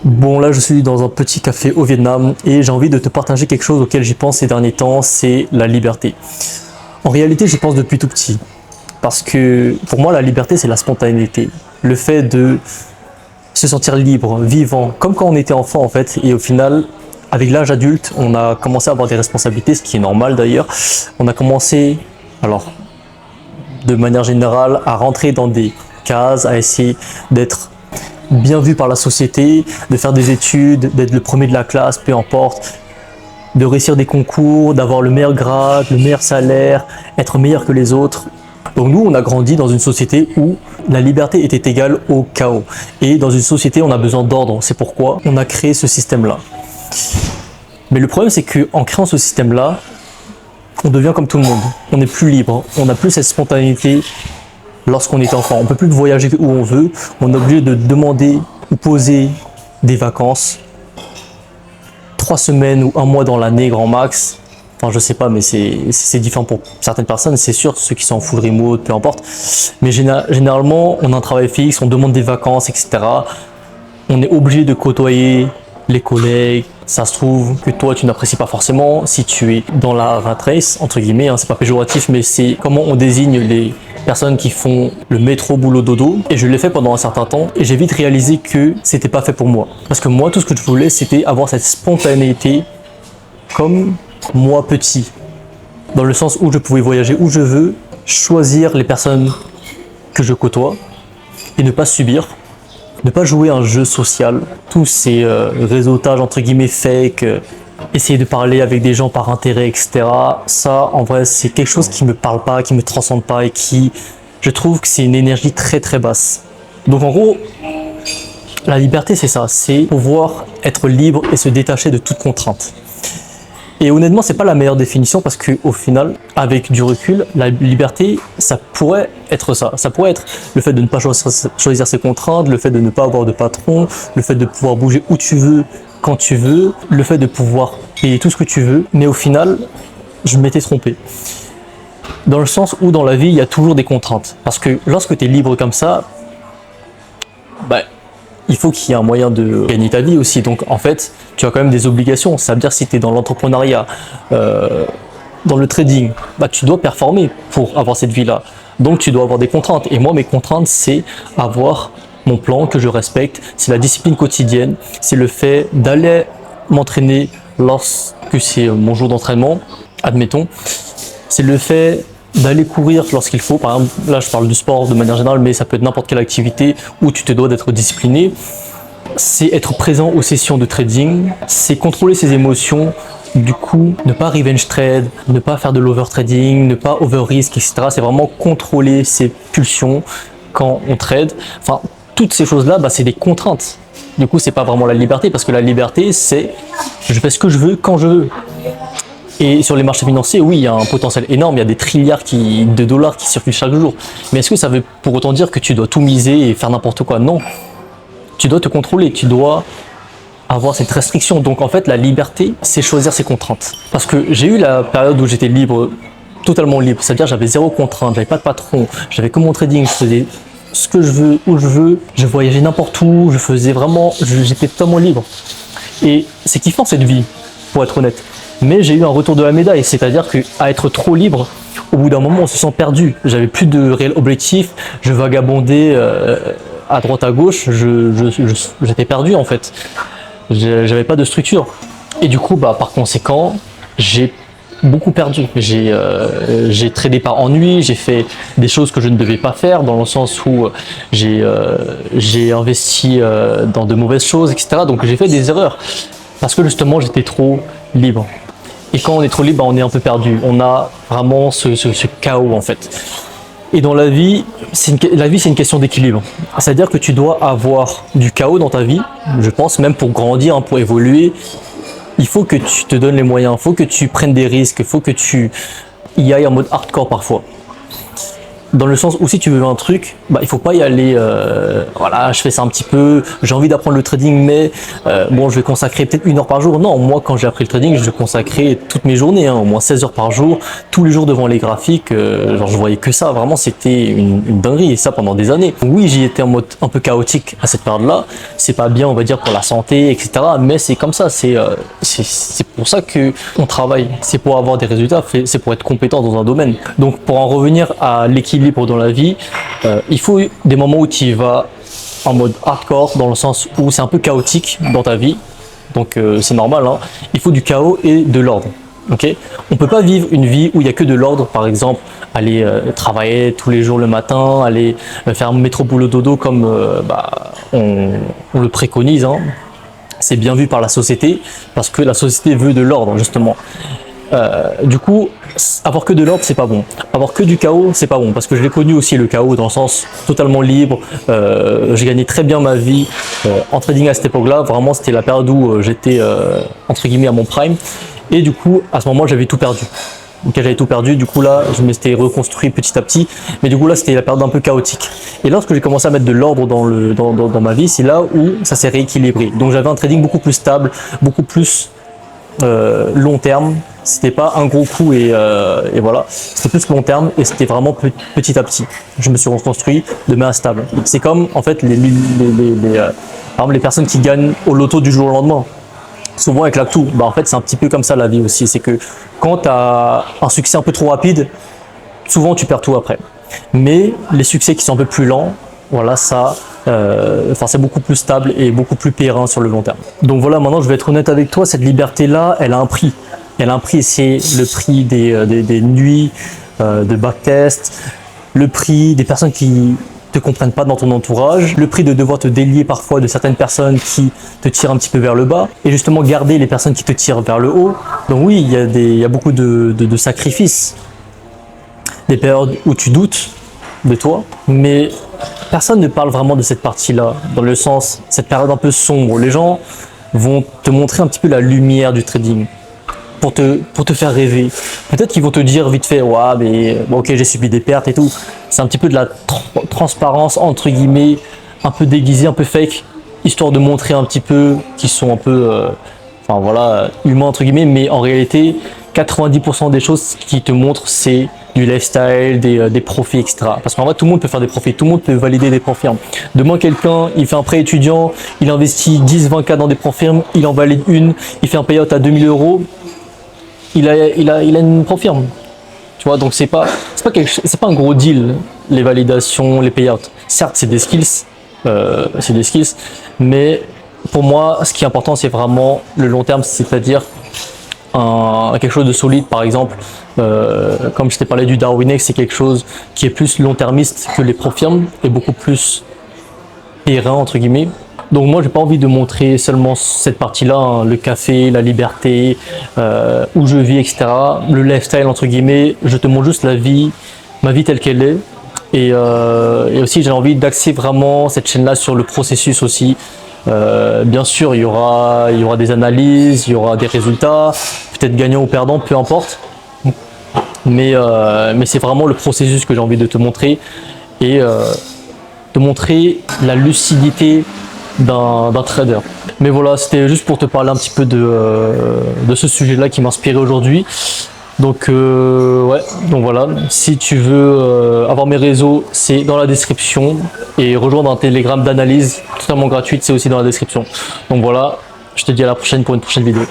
Bon, là, je suis dans un petit café au Vietnam et j'ai envie de te partager quelque chose auquel j'y pense ces derniers temps, c'est la liberté. En réalité, j'y pense depuis tout petit. Parce que pour moi, la liberté, c'est la spontanéité. Le fait de se sentir libre, vivant, comme quand on était enfant en fait. Et au final, avec l'âge adulte, on a commencé à avoir des responsabilités, ce qui est normal d'ailleurs. On a commencé, alors, de manière générale, à rentrer dans des cases, à essayer d'être bien vu par la société, de faire des études, d'être le premier de la classe, peu importe, de réussir des concours, d'avoir le meilleur grade, le meilleur salaire, être meilleur que les autres. Donc nous, on a grandi dans une société où la liberté était égale au chaos. Et dans une société, on a besoin d'ordre. C'est pourquoi on a créé ce système-là. Mais le problème, c'est qu'en créant ce système-là, on devient comme tout le monde. On n'est plus libre. On n'a plus cette spontanéité lorsqu'on est enfant. On ne peut plus voyager où on veut. On est obligé de demander ou poser des vacances. 3 semaines ou un mois dans l'année, grand max. Enfin, je sais pas, mais c'est différent pour certaines personnes, c'est sûr, ceux qui sont en full remote, peu importe. Mais généralement, on a un travail fixe, on demande des vacances, etc. On est obligé de côtoyer les collègues. Ça se trouve que toi, tu n'apprécies pas forcément si tu es dans la rat race, entre guillemets, hein, c'est pas péjoratif, mais c'est comment on désigne les personnes qui font le métro boulot dodo. Et je l'ai fait pendant un certain temps et j'ai vite réalisé que c'était pas fait pour moi. Parce que moi, tout ce que je voulais, c'était avoir cette spontanéité comme moi petit, dans le sens où je pouvais voyager où je veux, choisir les personnes que je côtoie et ne pas subir, ne pas jouer un jeu social, tous ces réseautages entre guillemets fake, essayer de parler avec des gens par intérêt, etc. Ça, en vrai, c'est quelque chose qui me parle pas, qui me transcende pas et qui, je trouve que c'est une énergie très très basse. Donc en gros, la liberté c'est ça, c'est pouvoir être libre et se détacher de toute contrainte. Et honnêtement, c'est pas la meilleure définition parce que au final, avec du recul, la liberté, ça pourrait être ça. Ça pourrait être le fait de ne pas choisir ses contraintes, le fait de ne pas avoir de patron, le fait de pouvoir bouger où tu veux, quand tu veux, le fait de pouvoir payer tout ce que tu veux. Mais au final, je m'étais trompé. Dans le sens où dans la vie, il y a toujours des contraintes. Parce que lorsque tu es libre comme ça, bah, il faut qu'il y ait un moyen de gagner ta vie aussi. Donc en fait, tu as quand même des obligations. Ça veut dire si tu es dans l'entrepreneuriat, dans le trading, bah, tu dois performer pour avoir cette vie-là. Donc tu dois avoir des contraintes. Et moi, mes contraintes, c'est avoir mon plan que je respecte. C'est la discipline quotidienne. C'est le fait d'aller m'entraîner lorsque c'est mon jour d'entraînement, admettons. C'est le fait d'aller courir lorsqu'il faut. Par exemple, là je parle du sport de manière générale, mais ça peut être n'importe quelle activité où tu te dois d'être discipliné. C'est être présent aux sessions de trading, c'est contrôler ses émotions, du coup ne pas revenge trade, ne pas faire de l'over trading, ne pas over risk, etc. C'est vraiment contrôler ses pulsions quand on trade. Enfin, toutes ces choses-là, bah, c'est des contraintes. Du coup, c'est pas vraiment la liberté, parce que la liberté, c'est je fais ce que je veux quand je veux. Et sur les marchés financiers, oui, il y a un potentiel énorme, il y a des trilliards de dollars qui circulent chaque jour. Mais est-ce que ça veut pour autant dire que tu dois tout miser et faire n'importe quoi? Non. Tu dois te contrôler, tu dois avoir cette restriction. Donc en fait, la liberté, c'est choisir ses contraintes. Parce que j'ai eu la période où j'étais libre, totalement libre. C'est-à-dire j'avais zéro contrainte, j'avais pas de patron, j'avais que mon trading, je faisais ce que je veux, où je veux, je voyageais n'importe où, je faisais vraiment, j'étais totalement libre. Et c'est kiffant cette vie, pour être honnête. Mais j'ai eu un retour de la médaille, c'est-à-dire qu'à être trop libre, au bout d'un moment, on se sent perdu. J'avais plus de réel objectif, je vagabondais à droite à gauche, j'étais perdu en fait. J'avais pas de structure. Et du coup, bah, par conséquent, j'ai beaucoup perdu. J'ai tradé par ennui, j'ai fait des choses que je ne devais pas faire, dans le sens où j'ai investi dans de mauvaises choses, etc. Donc j'ai fait des erreurs, parce que justement, j'étais trop libre. Et quand on est trop libre, on est un peu perdu. On a vraiment ce chaos en fait. Et dans la vie, c'est une question d'équilibre. C'est-à-dire que tu dois avoir du chaos dans ta vie, je pense, même pour grandir, hein, pour évoluer. Il faut que tu te donnes les moyens, il faut que tu prennes des risques, il faut que tu y ailles en mode hardcore parfois. Dans le sens où si tu veux un truc, bah, il faut pas y aller, voilà, je fais ça un petit peu, j'ai envie d'apprendre le trading, mais bon, je vais consacrer peut-être 1 heure par jour. Non, moi, quand j'ai appris le trading, je consacrais toutes mes journées, hein, au moins 16 heures par jour, tous les jours devant les graphiques, genre je voyais que ça, vraiment, c'était une dinguerie, et ça pendant des années. Donc, oui, j'y étais en mode un peu chaotique à cette période-là, c'est pas bien, on va dire, pour la santé, etc., mais c'est comme ça, c'est pour ça que on travaille, c'est pour avoir des résultats, c'est pour être compétent dans un domaine. Donc, pour en revenir à l'équilibre dans la vie, il faut des moments où tu y vas en mode hardcore, dans le sens où c'est un peu chaotique dans ta vie, donc c'est normal, hein. Il faut du chaos et de l'ordre. Okay, on peut pas vivre une vie où il y a que de l'ordre, par exemple aller travailler tous les jours le matin, aller faire métro boulot dodo comme on le préconise, hein. C'est bien vu par la société parce que la société veut de l'ordre justement. Du coup, avoir que de l'ordre, c'est pas bon. Avoir que du chaos, c'est pas bon. Parce que je l'ai connu aussi, le chaos, dans le sens totalement libre. J'ai gagné très bien ma vie en trading à cette époque-là. Vraiment, c'était la période où j'étais, entre guillemets, à mon prime. Et du coup, à ce moment, j'avais tout perdu. Donc, j'avais tout perdu. Du coup, là, je m'étais reconstruit petit à petit. Mais du coup, là, c'était la période un peu chaotique. Et lorsque j'ai commencé à mettre de l'ordre dans ma vie, c'est là où ça s'est rééquilibré. Donc, j'avais un trading beaucoup plus stable, beaucoup plus long terme. C'était pas un gros coup et voilà, c'était plus long terme et c'était vraiment petit à petit. Je me suis reconstruit de manière stable. C'est comme en fait par exemple, les personnes qui gagnent au loto du jour au lendemain. Souvent avec la tout, bah en fait c'est un petit peu comme ça la vie aussi. C'est que quand tu as un succès un peu trop rapide, souvent tu perds tout après. Mais les succès qui sont un peu plus lents, voilà, ça, c'est beaucoup plus stable et beaucoup plus périn sur le long terme. Donc voilà, maintenant je vais être honnête avec toi, cette liberté-là, elle a un prix. Elle a un prix, c'est le prix des nuits de backtest, le prix des personnes qui te comprennent pas dans ton entourage, le prix de devoir te délier parfois de certaines personnes qui te tirent un petit peu vers le bas, et justement garder les personnes qui te tirent vers le haut. Donc oui, il y a beaucoup de sacrifices, des périodes où tu doutes de toi, mais personne ne parle vraiment de cette partie-là, dans le sens, cette période un peu sombre. Les gens vont te montrer un petit peu la lumière du trading, pour te faire rêver. Peut-être qu'ils vont te dire vite fait, ouais, mais bon, ok, j'ai subi des pertes et tout. C'est un petit peu de la transparence, entre guillemets, un peu déguisée, un peu fake, histoire de montrer un petit peu qu'ils sont un peu, humains, entre guillemets, mais en réalité, 90% des choses qui te montrent, c'est du lifestyle, des profits, etc. Parce qu'en vrai, tout le monde peut faire des profits, tout le monde peut valider des profits. Demain, quelqu'un, il fait un prêt étudiant, il investit 10-20K dans des profirmes, il en valide une, il fait un payout à 2000 €, il a une profirme. Tu vois, donc c'est pas un gros deal, les validations, les payouts. Certes, c'est des skills, mais pour moi, ce qui est important, c'est vraiment le long terme, c'est-à-dire quelque chose de solide. Par exemple, comme je t'ai parlé du Darwinex, c'est quelque chose qui est plus long-termiste que les profirmes et beaucoup plus périn, entre guillemets. Donc moi, j'ai pas envie de montrer seulement cette partie-là, hein, le café, la liberté, où je vis, etc. Le lifestyle, entre guillemets, je te montre juste la vie, ma vie telle qu'elle est. Et aussi, j'ai envie d'axer vraiment cette chaîne-là sur le processus aussi. Bien sûr, il y aura des analyses, il y aura des résultats, peut-être gagnant ou perdant, peu importe. Mais c'est vraiment le processus que j'ai envie de te montrer et de montrer la lucidité d'un trader. Mais voilà, c'était juste pour te parler un petit peu de ce sujet-là qui m'inspirait aujourd'hui. Donc donc voilà, si tu veux avoir mes réseaux, c'est dans la description, et rejoindre un Telegram d'analyse totalement gratuite, c'est aussi dans la description. Donc voilà, je te dis à la prochaine pour une prochaine vidéo.